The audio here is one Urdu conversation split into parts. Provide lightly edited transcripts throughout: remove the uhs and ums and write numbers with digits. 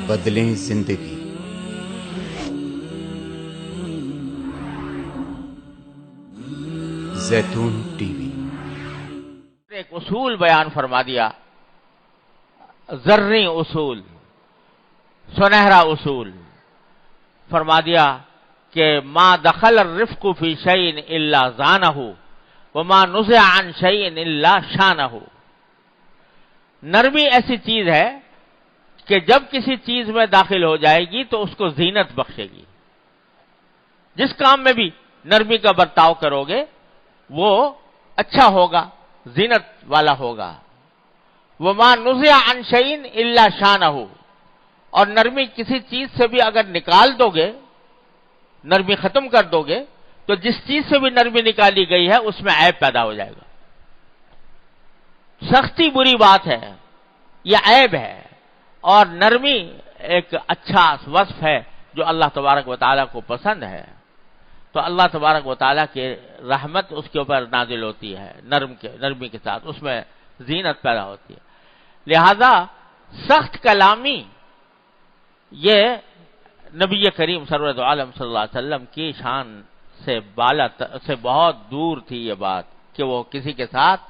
بدلیں زندگی۔ زیتون ٹی وی ایک اصول بیان فرما دیا، ذرّی اصول، سنہرا اصول فرما دیا کہ ما دخل الرفق فی شیء الا زانہ وما نزع عن شیء الا شانہ۔ نرمی ایسی چیز ہے کہ جب کسی چیز میں داخل ہو جائے گی تو اس کو زینت بخشے گی۔ جس کام میں بھی نرمی کا برتاؤ کرو گے وہ اچھا ہوگا، زینت والا ہوگا۔ وما نزع عن شیء الا شانہ، اور نرمی کسی چیز سے بھی اگر نکال دو گے، نرمی ختم کر دو گے تو جس چیز سے بھی نرمی نکالی گئی ہے اس میں عیب پیدا ہو جائے گا۔ سختی بری بات ہے، یہ عیب ہے، اور نرمی ایک اچھا وصف ہے جو اللہ تبارک و تعالیٰ کو پسند ہے۔ تو اللہ تبارک و تعالیٰ کی رحمت اس کے اوپر نازل ہوتی ہے نرمی کے ساتھ، اس میں زینت پیدا ہوتی ہے۔ لہذا سخت کلامی یہ نبی کریم سرورت عالم صلی اللہ علیہ وسلم کی شان سے بہت دور تھی یہ بات کہ وہ کسی کے ساتھ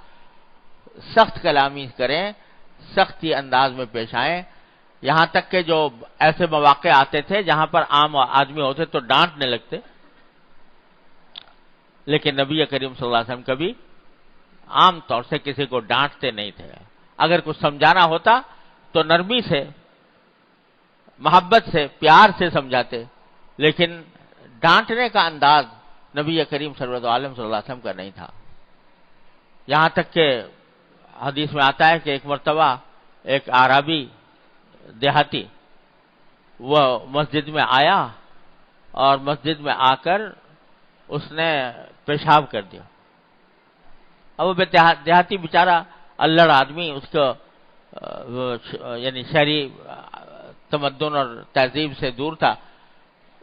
سخت کلامی کریں، سختی انداز میں پیش آئیں، یہاں تک کہ جو ایسے مواقع آتے تھے جہاں پر عام آدمی ہوتے تو ڈانٹنے لگتے، لیکن نبی کریم صلی اللہ علیہ وسلم کبھی عام طور سے کسی کو ڈانٹتے نہیں تھے۔ اگر کچھ سمجھانا ہوتا تو نرمی سے، محبت سے، پیار سے سمجھاتے، لیکن ڈانٹنے کا انداز نبی کریم صلی اللہ علیہ وسلم کا نہیں تھا۔ یہاں تک کہ حدیث میں آتا ہے کہ ایک مرتبہ ایک اعرابی دیہاتی وہ مسجد میں آیا اور مسجد میں آ کر اس نے پیشاب کر دیا۔ اب وہ دیہاتی بیچارہ الڑ آدمی، اس کو یعنی شہری تمدن اور تہذیب سے دور تھا،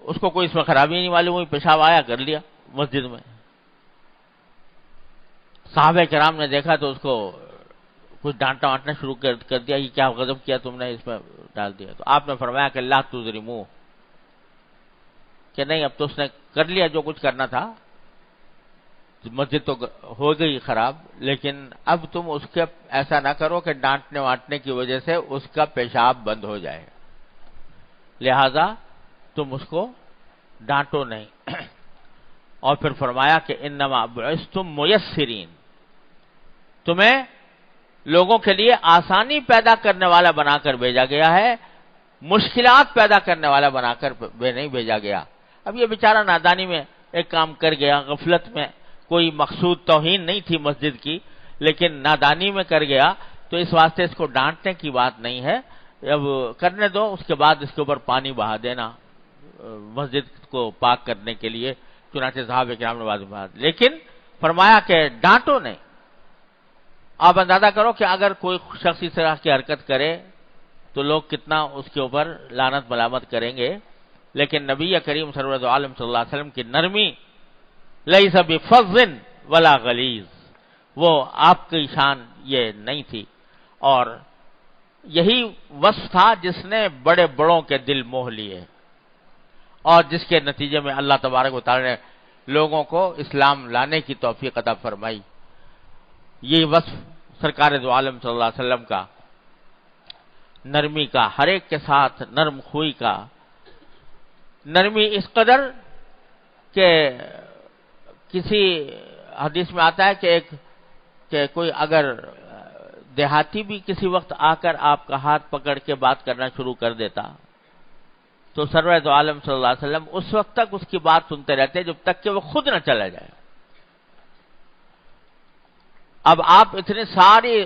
اس کو کوئی اس میں خرابی نہیں معلوم ہوئی، پیشاب آیا کر لیا مسجد میں۔ صحابہ کرام نے دیکھا تو اس کو کچھ ڈانٹنا وانٹنا شروع کر دیا، یہ کیا غضب کیا تم نے، اس میں ڈال دیا۔ تو آپ نے فرمایا کہ لا تظلموہ، کہ نہیں اب تو اس نے کر لیا جو کچھ کرنا تھا، مسجد تو ہو گئی خراب، لیکن اب تم اس کے ایسا نہ کرو کہ ڈانٹنے وانٹنے کی وجہ سے اس کا پیشاب بند ہو جائے، لہذا تم اس کو ڈانٹو نہیں۔ اور پھر فرمایا کہ انما بعثتم میسرین، تمہیں لوگوں کے لیے آسانی پیدا کرنے والا بنا کر بھیجا گیا ہے، مشکلات پیدا کرنے والا بنا کر نہیں بھیجا گیا۔ اب یہ بیچارہ نادانی میں ایک کام کر گیا، غفلت میں، کوئی مقصود توہین نہیں تھی مسجد کی، لیکن نادانی میں کر گیا، تو اس واسطے اس کو ڈانٹنے کی بات نہیں ہے، اب کرنے دو، اس کے بعد اس کے اوپر پانی بہا دینا مسجد کو پاک کرنے کے لیے۔ چنانچہ صحابہ کرام نے بات، لیکن فرمایا کہ ڈانٹو نہیں۔ آپ اندازہ کرو کہ اگر کوئی شخص اس طرح کی حرکت کرے تو لوگ کتنا اس کے اوپر لعنت ملامت کریں گے، لیکن نبی کریم سرورت عالم صلی اللہ علیہ وسلم کی نرمی لیس بفظ ولا غلیظ، وہ آپ کی شان یہ نہیں تھی، اور یہی وصف تھا جس نے بڑے بڑوں کے دل موہ لیے، اور جس کے نتیجے میں اللہ تبارک و تعالی نے لوگوں کو اسلام لانے کی توفیق عطا فرمائی۔ یہ وصف سرکار دو عالم صلی اللہ علیہ وسلم کا، نرمی کا، ہر ایک کے ساتھ نرم خوئی کا، نرمی اس قدر کہ کسی حدیث میں آتا ہے کہ کوئی اگر دیہاتی بھی کسی وقت آ کر آپ کا ہاتھ پکڑ کے بات کرنا شروع کر دیتا تو سرور دو عالم صلی اللہ علیہ وسلم اس وقت تک اس کی بات سنتے رہتے جب تک کہ وہ خود نہ چلا جائے۔ اب آپ اتنی ساری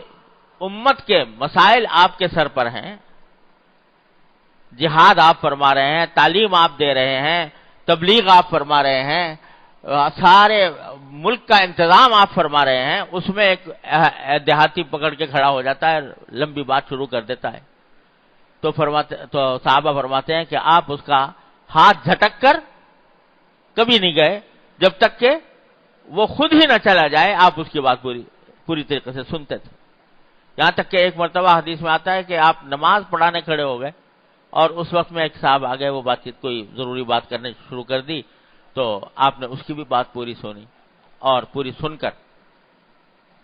امت کے مسائل آپ کے سر پر ہیں، جہاد آپ فرما رہے ہیں، تعلیم آپ دے رہے ہیں، تبلیغ آپ فرما رہے ہیں، سارے ملک کا انتظام آپ فرما رہے ہیں، اس میں ایک دیہاتی پکڑ کے کھڑا ہو جاتا ہے، لمبی بات شروع کر دیتا ہے، تو صحابہ فرماتے ہیں کہ آپ اس کا ہاتھ جھٹک کر کبھی نہیں گئے جب تک کہ وہ خود ہی نہ چلا جائے، آپ اس کی بات پوری طریقے سے سنتے تھے۔ یہاں تک کہ ایک مرتبہ حدیث میں آتا ہے کہ آپ نماز پڑھانے کھڑے ہو گئے اور اس وقت میں ایک صاحب آ گئے، وہ بات چیت کوئی ضروری بات کرنے شروع کر دی، تو آپ نے اس کی بھی بات پوری سنی اور پوری سن کر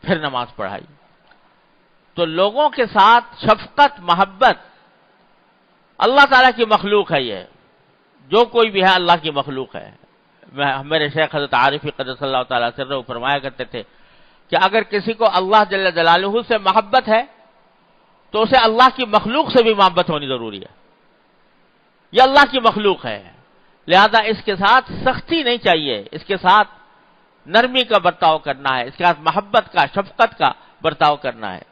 پھر نماز پڑھائی۔ تو لوگوں کے ساتھ شفقت، محبت، اللہ تعالیٰ کی مخلوق ہے، یہ جو کوئی بھی ہے اللہ کی مخلوق ہے۔ میرے شیخ حضرت عارفی قدس اللہ تعالیٰ سرہ فرمایا کرتے تھے کہ اگر کسی کو اللہ جل جلالہ سے محبت ہے تو اسے اللہ کی مخلوق سے بھی محبت ہونی ضروری ہے۔ یہ اللہ کی مخلوق ہے، لہذا اس کے ساتھ سختی نہیں چاہیے، اس کے ساتھ نرمی کا برتاؤ کرنا ہے، اس کے ساتھ محبت کا، شفقت کا برتاؤ کرنا ہے۔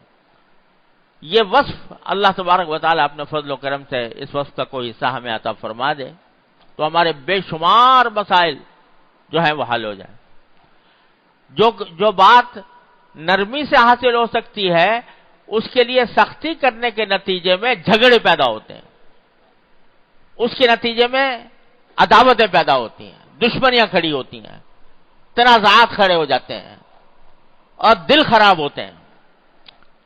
یہ وصف اللہ تبارک و تعالیٰ اپنے فضل و کرم سے اس وصف کا کوئی حصہ ہمیں عطا فرما دے تو ہمارے بے شمار مسائل جو ہیں وہ حل ہو جائیں۔ جو بات نرمی سے حاصل ہو سکتی ہے اس کے لیے سختی کرنے کے نتیجے میں جھگڑے پیدا ہوتے ہیں، اس کے نتیجے میں عداوتیں پیدا ہوتی ہیں، دشمنیاں کھڑی ہوتی ہیں، تنازعات کھڑے ہو جاتے ہیں اور دل خراب ہوتے ہیں۔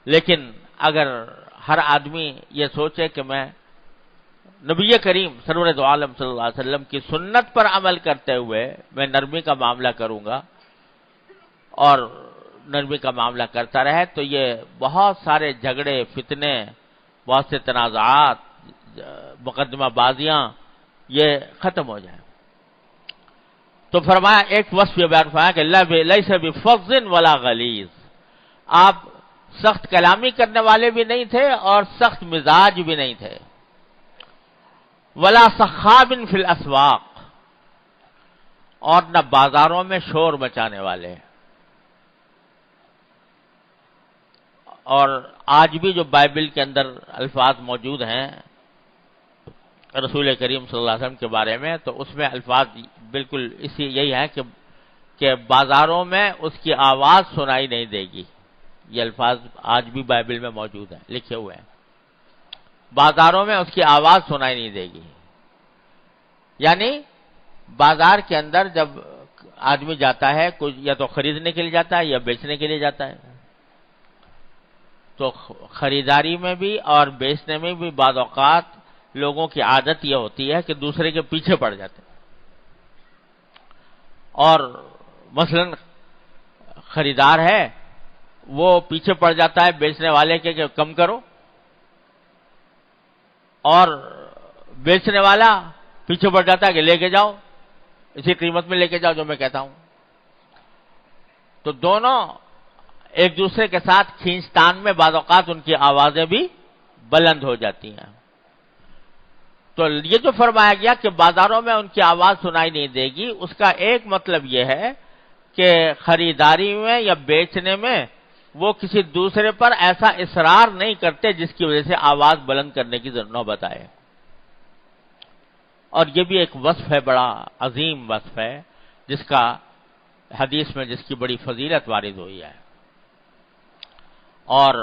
لیکن اگر ہر آدمی یہ سوچے کہ میں نبی کریم سرور دو عالم صلی اللہ علیہ وسلم کی سنت پر عمل کرتے ہوئے میں نرمی کا معاملہ کروں گا اور نرمی کا معاملہ کرتا رہے تو یہ بہت سارے جھگڑے، فتنے، بہت سے تنازعات، مقدمہ بازیاں یہ ختم ہو جائیں۔ تو فرمایا ایک وصف یہ بیان فرمایا کہ لیس بفظ ولا غلیظ، آپ سخت کلامی کرنے والے بھی نہیں تھے اور سخت مزاج بھی نہیں تھے، ولا سخاب فی الاسواق، اور نہ بازاروں میں شور مچانے والے۔ اور آج بھی جو بائبل کے اندر الفاظ موجود ہیں رسول کریم صلی اللہ علیہ وسلم کے بارے میں، تو اس میں الفاظ بالکل یہی ہے کہ بازاروں میں اس کی آواز سنائی نہیں دے گی۔ یہ الفاظ آج بھی بائبل میں موجود ہیں، لکھے ہوئے ہیں، بازاروں میں اس کی آواز سنائی نہیں دے گی۔ یعنی بازار کے اندر جب آدمی جاتا ہے کچھ یا تو خریدنے کے لیے جاتا ہے یا بیچنے کے لیے جاتا ہے، تو خریداری میں بھی اور بیچنے میں بھی بعض اوقات لوگوں کی عادت یہ ہوتی ہے کہ دوسرے کے پیچھے پڑ جاتے ہیں، اور مثلا خریدار ہے وہ پیچھے پڑ جاتا ہے بیچنے والے کے کہ کم کرو، اور بیچنے والا پیچھے پڑ جاتا ہے کہ لے کے جاؤ، اسی قیمت میں لے کے جاؤ جو میں کہتا ہوں۔ تو دونوں ایک دوسرے کے ساتھ کھینچتان میں بعض اوقات ان کی آوازیں بھی بلند ہو جاتی ہیں۔ تو یہ جو فرمایا گیا کہ بازاروں میں ان کی آواز سنائی نہیں دے گی، اس کا ایک مطلب یہ ہے کہ خریداری میں یا بیچنے میں وہ کسی دوسرے پر ایسا اصرار نہیں کرتے جس کی وجہ سے آواز بلند کرنے کی نوبت آئے۔ اور یہ بھی ایک وصف ہے، بڑا عظیم وصف ہے، جس کا حدیث میں جس کی بڑی فضیلت وارد ہوئی ہے۔ اور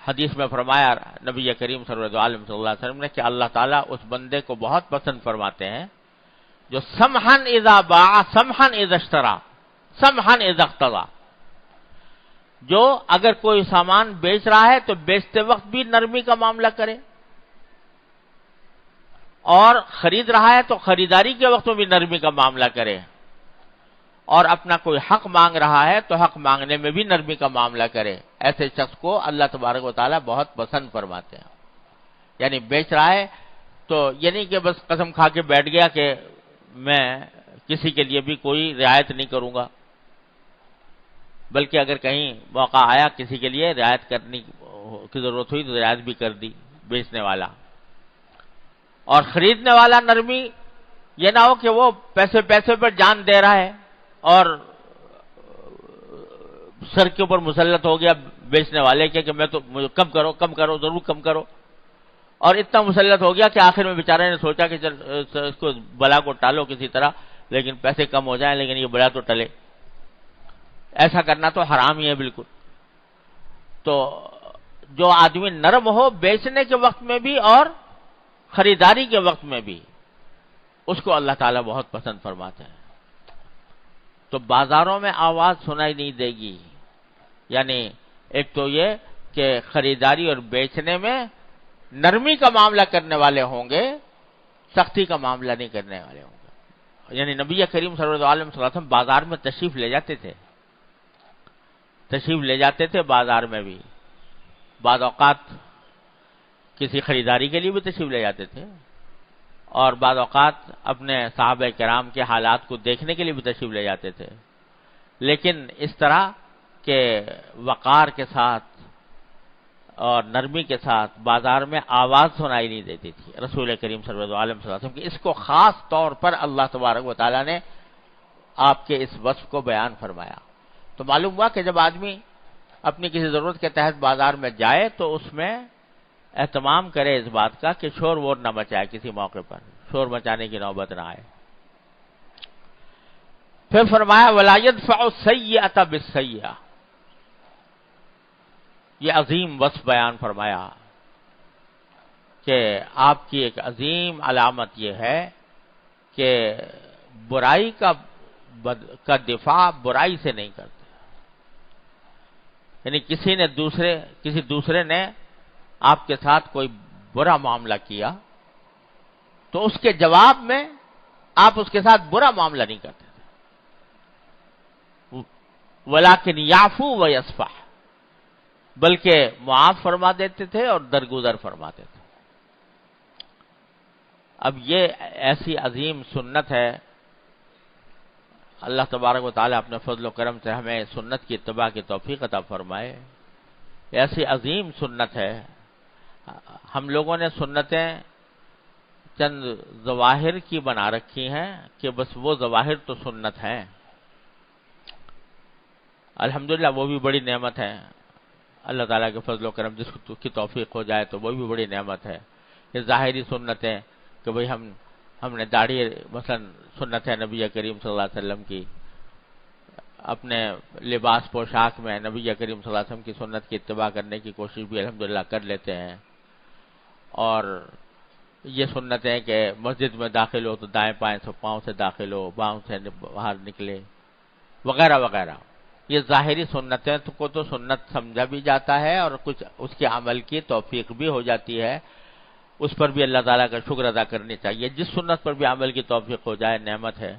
حدیث میں فرمایا نبی کریم صلی اللہ علیہ وسلم نے کہ اللہ تعالیٰ اس بندے کو بہت پسند فرماتے ہیں جو سمحن اذا باع سمحن اذا اشترى سمحن اذا اقتضى، جو اگر کوئی سامان بیچ رہا ہے تو بیچتے وقت بھی نرمی کا معاملہ کرے، اور خرید رہا ہے تو خریداری کے وقت میں بھی نرمی کا معاملہ کرے، اور اپنا کوئی حق مانگ رہا ہے تو حق مانگنے میں بھی نرمی کا معاملہ کرے۔ ایسے شخص کو اللہ تبارک و تعالیٰ بہت پسند فرماتے ہیں۔ یعنی بیچ رہا ہے تو یہ نہیں کہ بس قسم کھا کے بیٹھ گیا کہ میں کسی کے لیے بھی کوئی رعایت نہیں کروں گا، بلکہ اگر کہیں موقع آیا کسی کے لیے رعایت کرنے کی ضرورت ہوئی تو رعایت بھی کر دی بیچنے والا۔ اور خریدنے والا نرمی یہ نہ ہو کہ وہ پیسے پر جان دے رہا ہے اور سر کے اوپر مسلط ہو گیا بیچنے والے کے کہ میں تو کم کرو ضرور کم کرو، اور اتنا مسلط ہو گیا کہ آخر میں بیچارے نے سوچا کہ چل اس کو بلا کو ٹالو کسی طرح، لیکن پیسے کم ہو جائیں لیکن یہ بلا تو ٹلے۔ ایسا کرنا تو حرام ہی ہے بالکل۔ تو جو آدمی نرم ہو بیچنے کے وقت میں بھی اور خریداری کے وقت میں بھی، اس کو اللہ تعالیٰ بہت پسند فرماتے ہیں۔ تو بازاروں میں آواز سنائی نہیں دے گی، یعنی ایک تو یہ کہ خریداری اور بیچنے میں نرمی کا معاملہ کرنے والے ہوں گے، سختی کا معاملہ نہیں کرنے والے ہوں گے۔ یعنی نبی کریم صلی اللہ علیہ وسلم بازار میں تشریف لے جاتے تھے بازار میں بھی، بعض اوقات کسی خریداری کے لیے بھی تشریف لے جاتے تھے، اور بعض اوقات اپنے صحابہ کرام کے حالات کو دیکھنے کے لیے بھی تشریف لے جاتے تھے، لیکن اس طرح کہ وقار کے ساتھ اور نرمی کے ساتھ بازار میں آواز سنائی نہیں دیتی تھی رسول کریم صلی اللہ علیہ وسلم کی۔ اس کو خاص طور پر اللہ تبارک و تعالیٰ نے آپ کے اس وصف کو بیان فرمایا۔ تو معلوم ہوا کہ جب آدمی اپنی کسی ضرورت کے تحت بازار میں جائے تو اس میں اہتمام کرے اس بات کا کہ شور وور نہ مچائے، کسی موقع پر شور مچانے کی نوبت نہ آئے۔ پھر فرمایا وَلَا يَدْفَعُ السَّيِّئَةَ بِالسَّيِّئَةِ، یہ عظیم وصف بیان فرمایا کہ آپ کی ایک عظیم علامت یہ ہے کہ برائی کا دفاع برائی سے نہیں کرتے۔ یعنی کسی دوسرے نے آپ کے ساتھ کوئی برا معاملہ کیا تو اس کے جواب میں آپ اس کے ساتھ برا معاملہ نہیں کرتے تھے، وَلَٰكِنْ يَعْفُو وَيَصْفَحُ، بلکہ معاف فرما دیتے تھے اور درگزر فرماتے تھے۔ اب یہ ایسی عظیم سنت ہے، اللہ تبارک و تعالیٰ اپنے فضل و کرم سے ہمیں سنت کی اتباع کی توفیق عطا فرمائے۔ ایسی عظیم سنت ہے۔ ہم لوگوں نے سنتیں چند ظواہر کی بنا رکھی ہیں کہ بس وہ ظواہر تو سنت ہیں، الحمدللہ وہ بھی بڑی نعمت ہے۔ اللہ تعالیٰ کے فضل و کرم جس کی توفیق ہو جائے تو وہ بھی بڑی نعمت ہے۔ یہ ظاہری سنتیں کہ بھئی ہم نے داڑھی، مثلا سنت ہے نبی کریم صلی اللہ علیہ وسلم کی، اپنے لباس پوشاک میں نبی کریم صلی اللہ علیہ وسلم کی سنت کی اتباع کرنے کی کوشش بھی الحمدللہ کر لیتے ہیں، اور یہ سنت ہے کہ مسجد میں داخل ہو تو دائیں پاؤں سے داخل ہو، بائیں سے باہر نکلے، وغیرہ وغیرہ۔ یہ ظاہری سنتیں کو تو سنت سمجھا بھی جاتا ہے، اور کچھ اس کے عمل کی توفیق بھی ہو جاتی ہے، اس پر بھی اللہ تعالیٰ کا شکر ادا کرنی چاہیے۔ جس سنت پر بھی عمل کی توفیق ہو جائے نعمت ہے۔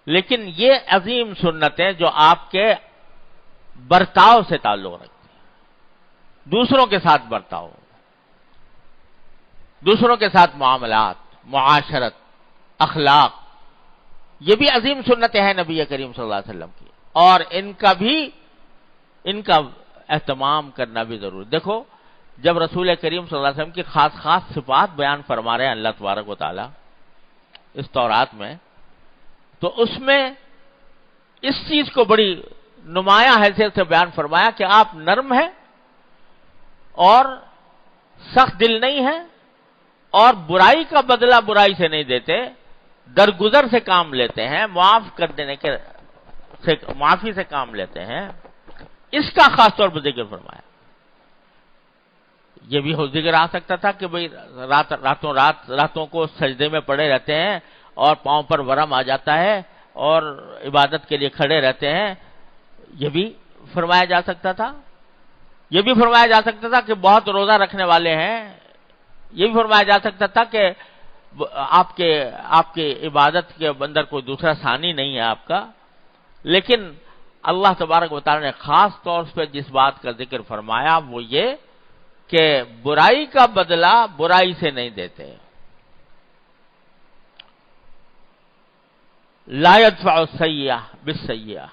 لیکن یہ عظیم سنتیں جو آپ کے برتاؤ سے تعلق رکھتی ہیں، دوسروں کے ساتھ برتاؤ، دوسروں کے ساتھ معاملات، معاشرت، اخلاق، یہ بھی عظیم سنتیں ہیں نبی کریم صلی اللہ علیہ وسلم کی، اور ان کا اہتمام کرنا بھی ضروری۔ دیکھو جب رسول کریم صلی اللہ علیہ وسلم کی خاص صفات بیان فرما رہے ہیں اللہ تبارک و تعالی اس تورات میں، تو اس میں اس چیز کو بڑی نمایاں حیثیت سے بیان فرمایا کہ آپ نرم ہیں اور سخت دل نہیں ہیں، اور برائی کا بدلہ برائی سے نہیں دیتے، درگزر سے کام لیتے ہیں، معافی سے کام لیتے ہیں۔ اس کا خاص طور پر ذکر فرمایا۔ یہ بھی ذکر آ سکتا تھا کہ بھئی راتوں کو سجدے میں پڑے رہتے ہیں اور پاؤں پر ورم آ جاتا ہے اور عبادت کے لیے کھڑے رہتے ہیں، یہ بھی فرمایا جا سکتا تھا۔ یہ بھی فرمایا جا سکتا تھا کہ بہت روزہ رکھنے والے ہیں، یہ بھی فرمایا جا سکتا تھا کہ آپ کے عبادت کے اندر کوئی دوسرا ثانی نہیں ہے آپ کا۔ لیکن اللہ تبارک و تعالی نے خاص طور پہ جس بات کا ذکر فرمایا وہ یہ کہ برائی کا بدلہ برائی سے نہیں دیتے۔ لا يدفع السیئہ بالسیئہ،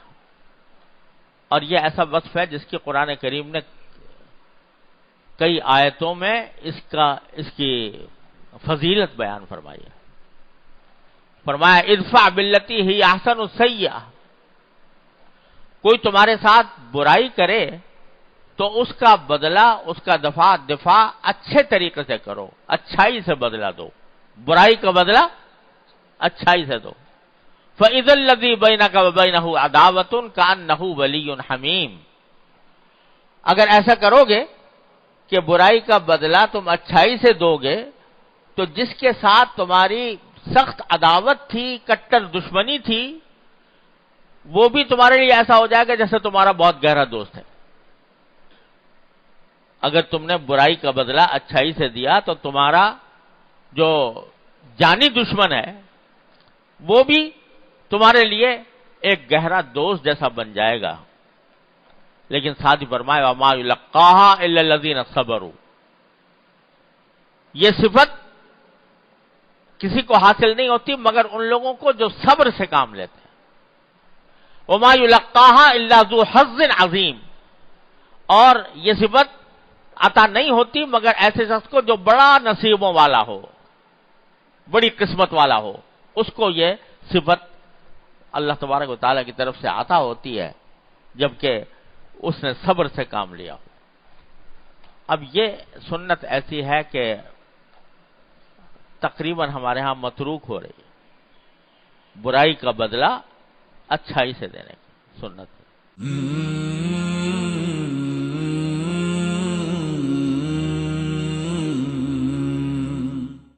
اور یہ ایسا وصف ہے جس کی قرآن کریم نے کئی آیتوں میں اس کی فضیلت بیان فرمائی ہے۔ فرمایا ادفع باللتی ہی احسن السیئہ، کوئی تمہارے ساتھ برائی کرے تو اس کا بدلہ، اس کا دفاع اچھے طریقے سے کرو، اچھائی سے بدلہ دو، برائی کا بدلہ اچھائی سے دو۔ فَإِذَا الَّذِي بَيْنَكَ وَبَيْنَهُ عَدَاوَةٌ كَأَنَّهُ وَلِيٌّ حَمِيمٌ، اگر ایسا کرو گے کہ برائی کا بدلہ تم اچھائی سے دو گے تو جس کے ساتھ تمہاری سخت عداوت تھی، کٹر دشمنی تھی، وہ بھی تمہارے لیے ایسا ہو جائے گا جیسے تمہارا بہت گہرا دوست ہے۔ اگر تم نے برائی کا بدلہ اچھائی سے دیا تو تمہارا جو جانی دشمن ہے وہ بھی تمہارے لیے ایک گہرا دوست جیسا بن جائے گا. لیکن ساتھ ہی فرمایا وما یلقاها الا الذین صبروا، یہ صفت کسی کو حاصل نہیں ہوتی مگر ان لوگوں کو جو صبر سے کام لیتے ہیں. وما یلقاها الا ذو حظ عظیم، اور یہ صفت عطا نہیں ہوتی مگر ایسے شخص کو جو بڑا نصیبوں والا ہو، بڑی قسمت والا ہو، اس کو یہ صفت اللہ تبارک و تعالیٰ کی طرف سے عطا ہوتی ہے جبکہ اس نے صبر سے کام لیا. اب یہ سنت ایسی ہے کہ تقریباً ہمارے ہاں متروک ہو رہی ہے، برائی کا بدلہ اچھائی سے دینے کی سنت.